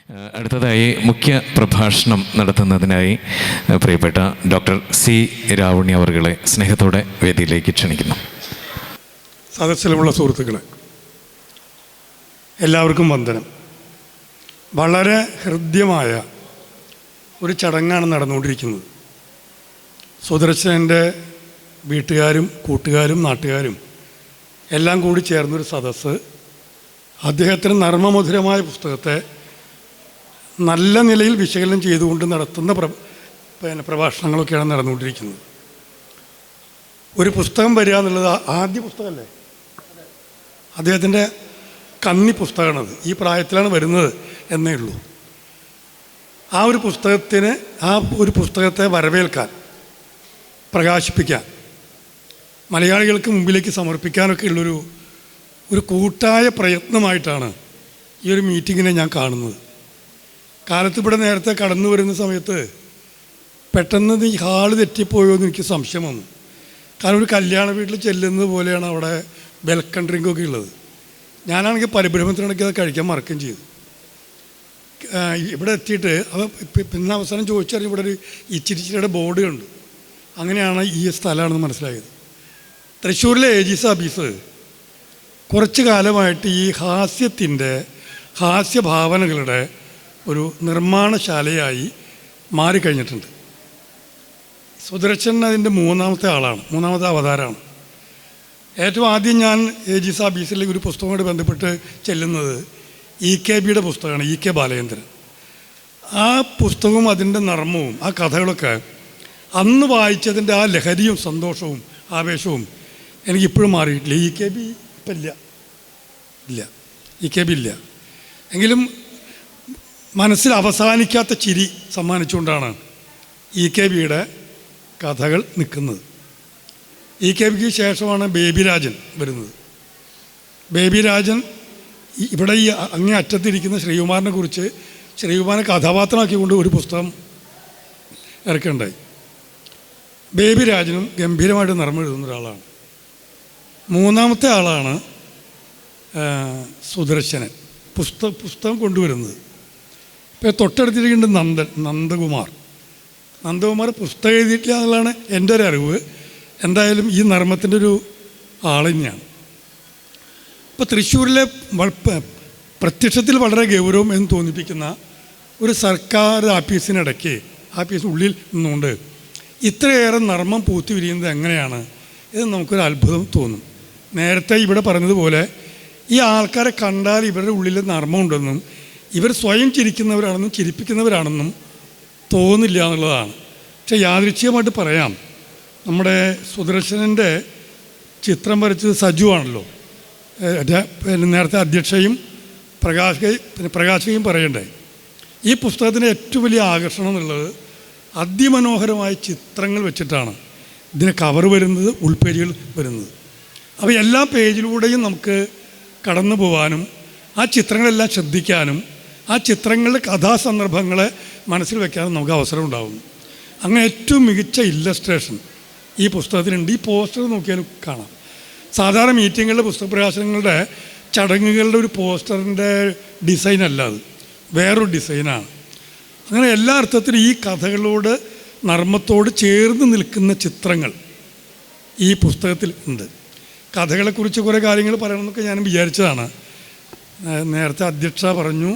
അടുത്തതായി മുഖ്യ പ്രഭാഷണം നടത്തുന്നതിനായി പ്രിയപ്പെട്ട ഡോക്ടർ സി രാവുണ്ണി അവർകളെ സ്നേഹത്തോടെ വേദിയിലേക്ക് ക്ഷണിക്കുന്നു. സദസ്സിലുള്ള സുഹൃത്തുക്കളെ, എല്ലാവർക്കും വന്ദനം. വളരെ ഹൃദ്യമായ ഒരു ചടങ്ങാണ് നടന്നുകൊണ്ടിരിക്കുന്നത്. സുദർശനൻ്റെ വീട്ടുകാരും കൂട്ടുകാരും നാട്ടുകാരും എല്ലാം കൂടി ചേർന്നൊരു സദസ്സ് അദ്ദേഹത്തിന് നർമ്മമധുരമായ പുസ്തകത്തെ നല്ല നിലയിൽ വിശകലനം ചെയ്തുകൊണ്ട് നടത്തുന്ന പ്രഭാഷണങ്ങളൊക്കെയാണ് നടന്നുകൊണ്ടിരിക്കുന്നത്. ഒരു പുസ്തകം വരിക എന്നുള്ളത് ആദ്യ പുസ്തകമല്ലേ, അദ്ദേഹത്തിൻ്റെ കന്നി പുസ്തകമാണത്. ഈ പ്രായത്തിലാണ് വരുന്നത് എന്നേ ഉള്ളൂ. ആ ഒരു പുസ്തകത്തെ വരവേൽക്കാൻ, പ്രകാശിപ്പിക്കാൻ, മലയാളികൾക്ക് മുമ്പിലേക്ക് സമർപ്പിക്കാനൊക്കെ ഉള്ളൊരു കൂട്ടായ പ്രയത്നമായിട്ടാണ് ഈ ഒരു മീറ്റിങ്ങിനെ ഞാൻ കാണുന്നത്. കാലത്ത് ഇവിടെ നേരത്തെ കടന്നു വരുന്ന സമയത്ത് പെട്ടെന്ന് ഈ ഹാള് തെറ്റിപ്പോയോ എന്ന് എനിക്ക് സംശയം വന്നു. കാരണം ഒരു കല്യാണ വീട്ടിൽ ചെല്ലുന്നത് പോലെയാണ് അവിടെ വെൽക്കം ഡ്രിങ്കൊക്കെ ഉള്ളത്. ഞാനാണെങ്കിൽ പരിഭ്രമത്തിനിടയ്ക്ക് അത് കഴിക്കാൻ മറക്കുകയും ചെയ്തു. ഇവിടെ എത്തിയിട്ട് പിന്നെ അവസാനം ചോദിച്ചറിഞ്ഞ് ഇവിടെ ഒരു ഇച്ചിരിച്ചിരിയുടെ ബോർഡ് കണ്ടു. അങ്ങനെയാണ് ഈ സ്ഥലമാണെന്ന് മനസ്സിലായത്. തൃശ്ശൂരിലെ AGS ഓഫീസ് കുറച്ച് കാലമായിട്ട് ഈ ഹാസ്യഭാവനകളുടെ ഒരു നിർമ്മാണശാലയായി മാറിക്കഴിഞ്ഞിട്ടുണ്ട്. സുദർശൻ അതിൻ്റെ മൂന്നാമത്തെ അവതാരമാണ്. ഏറ്റവും ആദ്യം ഞാൻ AGS ഓഫീസിലേക്ക് ഒരു പുസ്തകവുമായിട്ട് ബന്ധപ്പെട്ട് ചെല്ലുന്നത് EKBയുടെ പുസ്തകമാണ്, EK ബാലചന്ദ്രൻ. ആ പുസ്തകവും അതിൻ്റെ നർമ്മവും ആ കഥകളൊക്കെ അന്ന് വായിച്ചതിൻ്റെ ആ ലഹരിയും സന്തോഷവും ആവേശവും എനിക്കിപ്പോഴും മാറിയിട്ടില്ല. EKB ഇപ്പം ഇല്ല, EKB ഇല്ല. എങ്കിലും മനസ്സിൽ അവസാനിക്കാത്ത ചിരി സമ്മാനിച്ചുകൊണ്ടാണ് EKBയുടെ കഥകൾ നിൽക്കുന്നത്. EKBക്ക് ശേഷമാണ് ബേബിരാജൻ വരുന്നത്. ബേബിരാജൻ ഇവിടെ ഈ അങ്ങേ അറ്റത്തിരിക്കുന്ന ശ്രീകുമാറിനെ കുറിച്ച്, ശ്രീകുമാരനെ കഥാപാത്രമാക്കിക്കൊണ്ട് ഒരു പുസ്തകം ഇറക്കുകയുണ്ടായി. ബേബിരാജനും ഗംഭീരമായിട്ട് നർമ്മം എഴുതുന്ന ഒരാളാണ്. മൂന്നാമത്തെ ആളാണ് സുദർശനൻ പുസ്തകം കൊണ്ടുവരുന്നത്. ഇപ്പോൾ തൊട്ടടുത്തിരിക്കേണ്ടത് നന്ദകുമാർ പുസ്തകം എഴുതിയിട്ടില്ല എന്നുള്ളതാണ് എൻ്റെ ഒരു അറിവ്. എന്തായാലും ഈ നർമ്മത്തിൻ്റെ ഒരു ആൾ തന്നെയാണ്. ഇപ്പോൾ തൃശ്ശൂരിലെ പ്രത്യക്ഷത്തിൽ വളരെ ഗൗരവം എന്ന് തോന്നിപ്പിക്കുന്ന ഒരു സർക്കാർ ആഫീസിനുള്ളിൽ നിന്നുകൊണ്ട് ഇത്രയേറെ നർമ്മം പൂത്തി വിരിയുന്നത് എങ്ങനെയാണ് ഇത് നമുക്കൊരു അത്ഭുതം തോന്നും. നേരത്തെ ഇവിടെ പറഞ്ഞതുപോലെ ഈ ആൾക്കാരെ കണ്ടാൽ ഇവരുടെ ഉള്ളിൽ നർമ്മമുണ്ടെന്നും ഇവർ സ്വയം ചിരിക്കുന്നവരാണെന്നും ചിരിപ്പിക്കുന്നവരാണെന്നും തോന്നില്ല എന്നുള്ളതാണ്. പക്ഷേ യാദൃച്ഛികമായിട്ട് പറയാം, നമ്മുടെ സുദർശനൻ്റെ ചിത്രം വരച്ചത് സജു ആണല്ലോ. നേരത്തെ അധ്യക്ഷയും പ്രകാശകയും പറയണ്ടായി. ഈ പുസ്തകത്തിൻ്റെ ഏറ്റവും വലിയ ആകർഷണം എന്നുള്ളത് അതിമനോഹരമായ ചിത്രങ്ങൾ വെച്ചിട്ടാണ് ഇതിന് കവർ വരുന്നത്, ഉൾപേജുകൾ വരുന്നത്. അപ്പോൾ എല്ലാ പേജിലൂടെയും നമുക്ക് കടന്നു പോകാനും ആ ചിത്രങ്ങളെല്ലാം ശ്രദ്ധിക്കാനും ആ ചിത്രങ്ങളുടെ കഥാസന്ദർഭങ്ങളെ മനസ്സിൽ വയ്ക്കാനും നമുക്ക് അവസരം ഉണ്ടാകുന്നു. അങ്ങനെ ഏറ്റവും മികച്ച ഇല്ലസ്ട്രേഷൻ ഈ പുസ്തകത്തിനുണ്ട്. ഈ പോസ്റ്റർ നോക്കിയാലും കാണാം. സാധാരണ മീറ്റിങ്ങുകളിലെ പുസ്തകപ്രകാശനങ്ങളുടെ ചടങ്ങുകളുടെ ഒരു പോസ്റ്ററിൻ്റെ ഡിസൈൻ അല്ല, അത് വേറൊരു ഡിസൈനാണ്. അങ്ങനെ എല്ലാ അർത്ഥത്തിലും ഈ കഥകളോട് നർമ്മത്തോട് ചേർന്ന് നിൽക്കുന്ന ചിത്രങ്ങൾ ഈ പുസ്തകത്തിൽ ഉണ്ട്. കഥകളെക്കുറിച്ച് കുറേ കാര്യങ്ങൾ പറയണമെന്നൊക്കെ ഞാൻ വിചാരിച്ചതാണ്. നേരത്തെ അധ്യക്ഷ പറഞ്ഞു,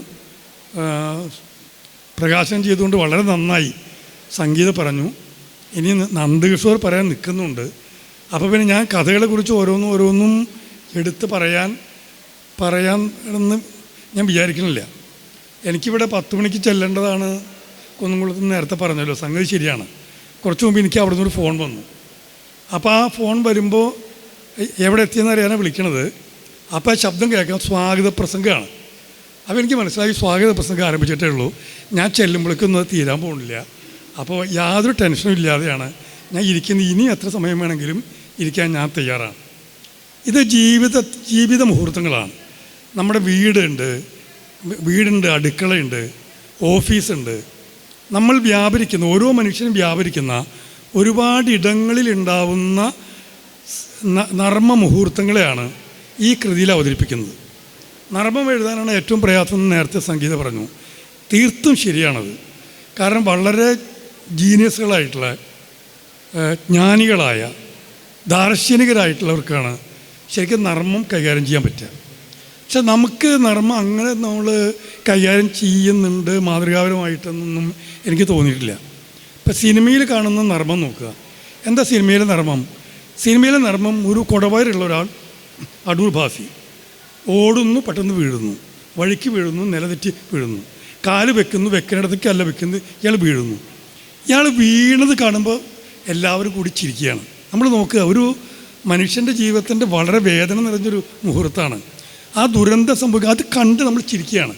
പ്രകാശനം ചെയ്തുകൊണ്ട് വളരെ നന്നായി. സംഗീത പറഞ്ഞു, ഇനി നന്ദകിഷോർ പറയാൻ നിൽക്കുന്നുണ്ട്. അപ്പോൾ പിന്നെ ഞാൻ കഥകളെക്കുറിച്ച് ഓരോന്നും എടുത്ത് പറയാൻ എന്ന് ഞാൻ വിചാരിക്കുന്നില്ല. എനിക്കിവിടെ 10 മണിക്ക് ചെല്ലേണ്ടതാണ് കുന്നംകുളത്ത് നേരത്തെ പറഞ്ഞല്ലോ, സംഗതി ശരിയാണ്. കുറച്ച് മുമ്പ് എനിക്ക് അവിടെ നിന്നൊരു ഫോൺ വന്നു. അപ്പോൾ ആ ഫോൺ വരുമ്പോൾ എവിടെ എത്തിയെന്ന് അറിയാനാണ് വിളിക്കണത്. അപ്പോൾ ആ ശബ്ദം കേൾക്കാം, സ്വാഗത പ്രസംഗമാണ്. അപ്പോൾ എനിക്ക് മനസ്സിലായി സ്വാഗത പ്രസംഗം ആരംഭിച്ചിട്ടേ ഉള്ളൂ, ഞാൻ ചെല്ലുമ്പോഴേക്കൊന്നും അത് തീരാൻ പോകുന്നില്ല. അപ്പോൾ യാതൊരു ടെൻഷനും ഇല്ലാതെയാണ് ഞാൻ ഇരിക്കുന്നത്. ഇനി എത്ര സമയം വേണമെങ്കിലും ഇരിക്കാൻ ഞാൻ തയ്യാറാണ്. ഇത് ജീവിത മുഹൂർത്തങ്ങളാണ്. നമ്മുടെ വീടുണ്ട്, അടുക്കളയുണ്ട്, ഓഫീസുണ്ട്. നമ്മൾ വ്യാപരിക്കുന്ന, ഓരോ മനുഷ്യനും വ്യാപരിക്കുന്ന ഒരുപാട് ഇടങ്ങളിലുണ്ടാവുന്ന നർമ്മ മുഹൂർത്തങ്ങളെയാണ് ഈ കൃതിയിൽ അവതരിപ്പിക്കുന്നത്. നർമ്മം എഴുതാനാണ് ഏറ്റവും പ്രയാസം എന്ന് നേരത്തെ സംഗീത പറഞ്ഞു. തീർത്തും ശരിയാണത്. കാരണം വളരെ ജീനിയസുകളായിട്ടുള്ള ജ്ഞാനികളായ ദാർശനികരായിട്ടുള്ളവർക്കാണ് ശരിക്കും നർമ്മം കൈകാര്യം ചെയ്യാൻ പറ്റുക. പക്ഷെ നമുക്ക് നർമ്മം അങ്ങനെ നമ്മൾ കൈകാര്യം ചെയ്യുന്നുണ്ട് മാതൃകാപരമായിട്ടൊന്നും എനിക്ക് തോന്നിയിട്ടില്ല. ഇപ്പം സിനിമയിൽ കാണുന്ന നർമ്മം നോക്കുക. എന്താ സിനിമയിലെ നർമ്മം? സിനിമയിലെ നർമ്മം ഒരു കുടവയറുള്ള ഒരാൾ അടൂർ ഭാസി ഓടുന്നു, പെട്ടെന്ന് വീഴുന്നു, വഴിക്ക് വീഴുന്നു, നിലതെറ്റി വീഴുന്നു, കാല് വെക്കുന്നു, വെക്കുന്നിടത്തേക്ക് അല്ല വെക്കുന്നത്, ഇയാൾ വീഴുന്നു. ഇയാൾ വീണത് കാണുമ്പോൾ എല്ലാവരും കൂടി ചിരിക്കുകയാണ്. നമ്മൾ നോക്കുക, ഒരു മനുഷ്യൻ്റെ ജീവിതത്തിൻ്റെ വളരെ വേദന നിറഞ്ഞൊരു മുഹൂർത്തമാണ്. ആ ദുരന്തം സംഭവിക്കുക, അത് കണ്ട് നമ്മൾ ചിരിക്കുകയാണ്.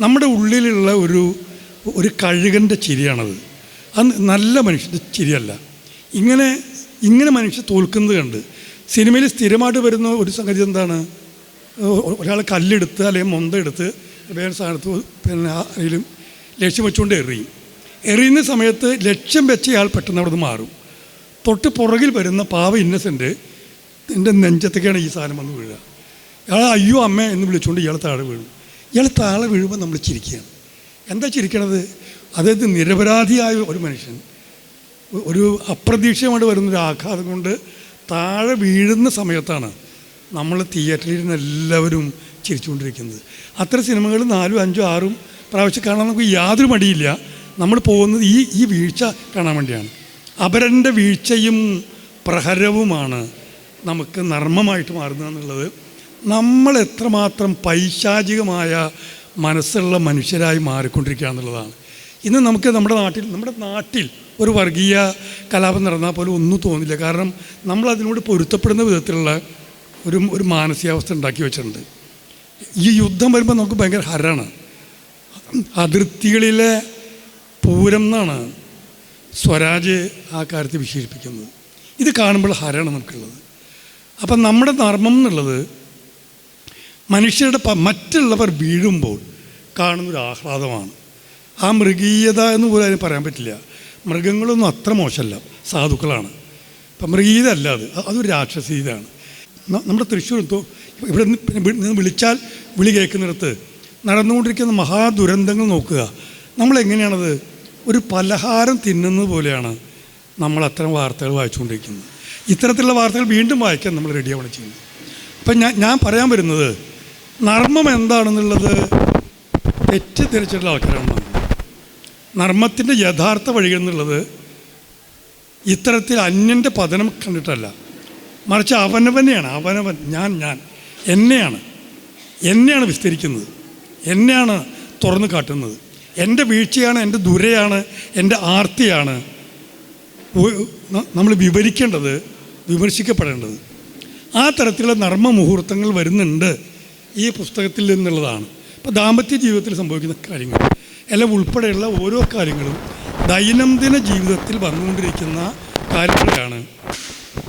നമ്മുടെ ഉള്ളിലുള്ള ഒരു കഴുകൻ്റെ ചിരിയാണത്. അത് നല്ല മനുഷ്യൻ്റെ ചിരിയല്ല. ഇങ്ങനെ മനുഷ്യൻ തോൽക്കുന്നത് കണ്ട് സിനിമയിൽ സ്ഥിരമായിട്ട് വരുന്ന ഒരു സംഗതി എന്താണ്? ഒരാൾ കല്ലെടുത്ത് അല്ലെങ്കിൽ മൊന്ത എടുത്ത് വേറെ സ്ഥാനത്ത് പിന്നെ അതിലും ലക്ഷ്യം വെച്ചുകൊണ്ട് എറിയുന്ന സമയത്ത് ലക്ഷ്യം വെച്ച ഇയാൾ പെട്ടെന്ന് അവിടെ നിന്ന് മാറും. തൊട്ട് പുറകിൽ വരുന്ന പാവ ഇന്നസെൻ്റ് എൻ്റെ നെഞ്ചത്തേക്കാണ് ഈ സാധനം വന്ന് വീഴുക. ഇയാൾ അയ്യോ അമ്മ എന്ന് വിളിച്ചുകൊണ്ട് ഇയാൾ താഴെ വീഴും. ഇയാൾ താഴെ വീഴുമ്പോൾ നമ്മൾ ചിരിക്കുകയാണ്. എന്താ ചിരിക്കണത്? അതായത് നിരപരാധിയായ ഒരു മനുഷ്യൻ ഒരു അപ്രതീക്ഷിതമായിട്ട് വരുന്നൊരു ആഘാതം കൊണ്ട് താഴെ വീഴുന്ന സമയത്താണ് നമ്മൾ തിയേറ്ററിൽ നിന്ന് എല്ലാവരും ചിരിച്ചുകൊണ്ടിരിക്കുന്നത്. അത്തരം സിനിമകൾ 4, 5, 6 പ്രാവശ്യം കാണാൻ നമുക്ക് യാതൊരു മടിയില്ല. നമ്മൾ പോകുന്നത് ഈ വീഴ്ച കാണാൻ വേണ്ടിയാണ്. അപരൻ്റെ വീഴ്ചയും പ്രഹരവുമാണ് നമുക്ക് നർമ്മമായിട്ട് മാറുന്നത് എന്നുള്ളത് നമ്മൾ എത്രമാത്രം പൈശാചികമായ മനസ്സുള്ള മനുഷ്യരായി മാറിക്കൊണ്ടിരിക്കുക എന്നുള്ളതാണ്. ഇന്ന് നമുക്ക് നമ്മുടെ നാട്ടിൽ ഒരു വർഗീയ കലാപം നടന്നാൽ പോലും ഒന്നും തോന്നില്ല. കാരണം നമ്മളതിനോട് പൊരുത്തപ്പെടുന്ന വിധത്തിലുള്ള ഒരു മാനസികാവസ്ഥ ഉണ്ടാക്കി വെച്ചിട്ടുണ്ട്. ഈ യുദ്ധം വരുമ്പോൾ നമുക്ക് ഭയങ്കര ഹരമാണ്. അതിർത്തികളിലെ പൂരം എന്നാണ് സ്വരാജ് ആ കാര്യത്തെ വിശേഷിപ്പിക്കുന്നത്. ഇത് കാണുമ്പോൾ ഹരമാണ് നമുക്കുള്ളത്. അപ്പം നമ്മുടെ നർമ്മം എന്നുള്ളത് മനുഷ്യരുടെ മറ്റുള്ളവർ വീഴുമ്പോൾ കാണുന്നൊരു ആഹ്ലാദമാണ്. ആ മൃഗീയത എന്ന് പോലും അതിന് പറയാൻ പറ്റില്ല. മൃഗങ്ങളൊന്നും അത്ര മോശമല്ല, സാധുക്കളാണ്. അപ്പം മൃഗീയത അല്ല, അതൊരു രാക്ഷസീയതയാണ്. നമ്മുടെ തൃശ്ശൂർ ഇവിടെ നിന്ന് വിളിച്ചാൽ വിളി കേൾക്കുന്നിടത്ത് നടന്നുകൊണ്ടിരിക്കുന്ന മഹാദുരന്തങ്ങൾ നോക്കുക. നമ്മളെങ്ങനെയാണത് ഒരു പലഹാരം തിന്നുന്നത് പോലെയാണ് നമ്മൾ അത്തരം വാർത്തകൾ വായിച്ചുകൊണ്ടിരിക്കുന്നത്. ഇത്തരത്തിലുള്ള വാർത്തകൾ വീണ്ടും വായിക്കാൻ നമ്മൾ റെഡിയാവണം ചെയ്യുന്നത്. അപ്പം ഞാൻ പറയാൻ വരുന്നത് നർമ്മം എന്താണെന്നുള്ളത് തെറ്റിദ്ധരിച്ചിട്ടുള്ള ആൾക്കാരാണ്. നർമ്മത്തിൻ്റെ യഥാർത്ഥ വഴികൾ എന്നുള്ളത് ഇത്തരത്തിൽ അന്യൻ്റെ പതനം കണ്ടിട്ടല്ല, മറിച്ച് അവനവൻ ഞാൻ എന്നെയാണ് വിസ്തരിക്കുന്നത്, എന്നെയാണ് തുറന്നു കാട്ടുന്നത്. എൻ്റെ വീഴ്ചയാണ്, എൻ്റെ ദുരയാണ്, എൻ്റെ ആർത്തിയാണ് നമ്മൾ വിവരിക്കേണ്ടത്, വിമർശിക്കപ്പെടേണ്ടത്. ആ തരത്തിലുള്ള നർമ്മ മുഹൂർത്തങ്ങൾ വരുന്നുണ്ട് ഈ പുസ്തകത്തിൽ നിന്നുള്ളതാണ്. ഇപ്പോൾ ദാമ്പത്യ ജീവിതത്തിൽ സംഭവിക്കുന്ന കാര്യങ്ങൾ എല്ലാം ഉൾപ്പെടെയുള്ള ഓരോ കാര്യങ്ങളും ദൈനംദിന ജീവിതത്തിൽ വന്നുകൊണ്ടിരിക്കുന്ന കാര്യങ്ങളാണ്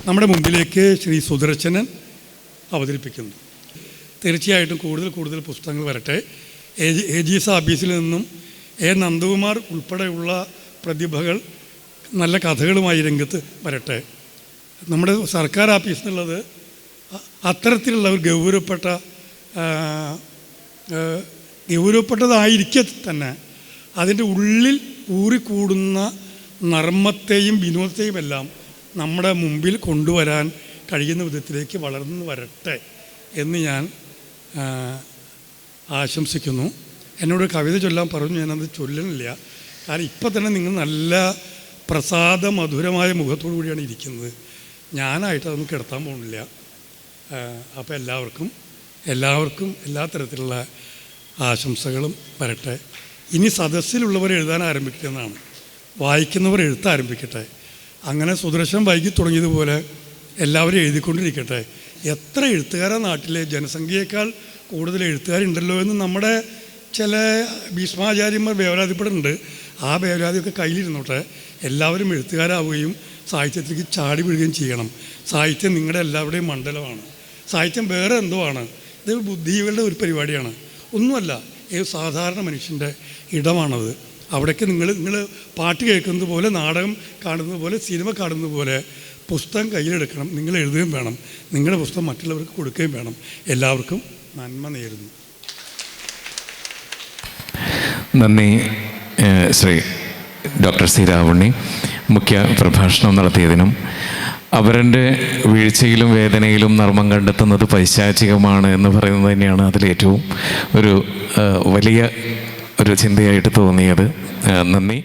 നമ്മുടെ മുമ്പിലേക്ക് ശ്രീ സുദർശനൻ അവതരിപ്പിക്കുന്നത്. തീർച്ചയായിട്ടും കൂടുതൽ പുസ്തകങ്ങൾ വരട്ടെ. AGS ആഫീസിൽ നിന്നും നന്ദകുമാർ ഉൾപ്പെടെയുള്ള പ്രതിഭകൾ നല്ല കഥകളുമായി രംഗത്ത് വരട്ടെ. നമ്മുടെ സർക്കാർ ആഫീസിൽ നിന്നുള്ളത് അത്തരത്തിലുള്ള ഒരു ഗൗരവപ്പെട്ടതായിരിക്കെ തന്നെ അതിൻ്റെ ഉള്ളിൽ ഊറിക്കൂടുന്ന നർമ്മത്തെയും വിനോദത്തെയും എല്ലാം നമ്മുടെ മുമ്പിൽ കൊണ്ടുവരാൻ കഴിയുന്ന വിധത്തിലേക്ക് വളർന്നു വരട്ടെ എന്ന് ഞാൻ ആശംസിക്കുന്നു. എന്നോട് കവിത ചൊല്ലാൻ പറഞ്ഞു, ഞാനത് ചൊല്ലണില്ല. കാരണം ഇപ്പം തന്നെ നിങ്ങൾ നല്ല പ്രസാദ മധുരമായ മുഖത്തോടു കൂടിയാണ് ഇരിക്കുന്നത്. ഞാനായിട്ട് അതൊന്നും കിടത്താൻ പോകുന്നില്ല. അപ്പോൾ എല്ലാവർക്കും എല്ലാ തരത്തിലുള്ള ആശംസകളും വരട്ടെ. ഇനി സദസ്സിലുള്ളവർ എഴുതാൻ ആരംഭിക്കുന്നതാണ്, വായിക്കുന്നവർ എഴുത്ത് ആരംഭിക്കട്ടെ. അങ്ങനെ സുദർശൻ വൈകി തുടങ്ങിയതുപോലെ എല്ലാവരും എഴുതിക്കൊണ്ടിരിക്കട്ടെ. എത്ര എഴുത്തുകാരാ നാട്ടിലെ ജനസംഖ്യയേക്കാൾ കൂടുതൽ എഴുത്തുകാരുണ്ടല്ലോ എന്ന് നമ്മുടെ ചില ഭീഷ്മാചാര്യന്മാർ വേവലാതിപ്പെടുന്നുണ്ട്. ആ വേവലാതിയൊക്കെ കയ്യിലിരുന്നോട്ടെ. എല്ലാവരും എഴുത്തുകാരാവുകയും സാഹിത്യത്തിലേക്ക് ചാടി വീഴുകയും ചെയ്യണം. സാഹിത്യം നിങ്ങളുടെ എല്ലാവരുടെയും മണ്ഡലമാണ്. സാഹിത്യം വേറെ എന്തോ ആണ്. ഇത് ബുദ്ധികളുടെ ഒരു പരിപാടിയാണ്, ഒന്നുമല്ല. സാധാരണ മനുഷ്യൻ്റെ ഇടമാണത്. അവിടേക്ക് നിങ്ങൾ പാട്ട് കേൾക്കുന്നത് പോലെ, നാടകം കാണുന്നത് പോലെ, സിനിമ കാണുന്നത് പോലെ പുസ്തകം കയ്യിലെടുക്കണം. നിങ്ങൾ എഴുതുകയും വേണം, നിങ്ങളുടെ പുസ്തകം മറ്റുള്ളവർക്ക് കൊടുക്കുകയും വേണം. എല്ലാവർക്കും നന്മ നേരുന്നു. നന്ദി ശ്രീ ഡോക്ടർ സി രാവുണ്ണി മുഖ്യ പ്രഭാഷണം നടത്തിയതിനും. അവരൻ്റെ വീഴ്ചയിലും വേദനയിലും നർമ്മം കണ്ടെത്തുന്നത് പൈശാചികമാണ് എന്ന് പറയുന്നത് തന്നെയാണ് അതിലേറ്റവും ഒരു വലിയ ഒരു ചിന്തയായിട്ട് തോന്നിയത്. നന്ദി.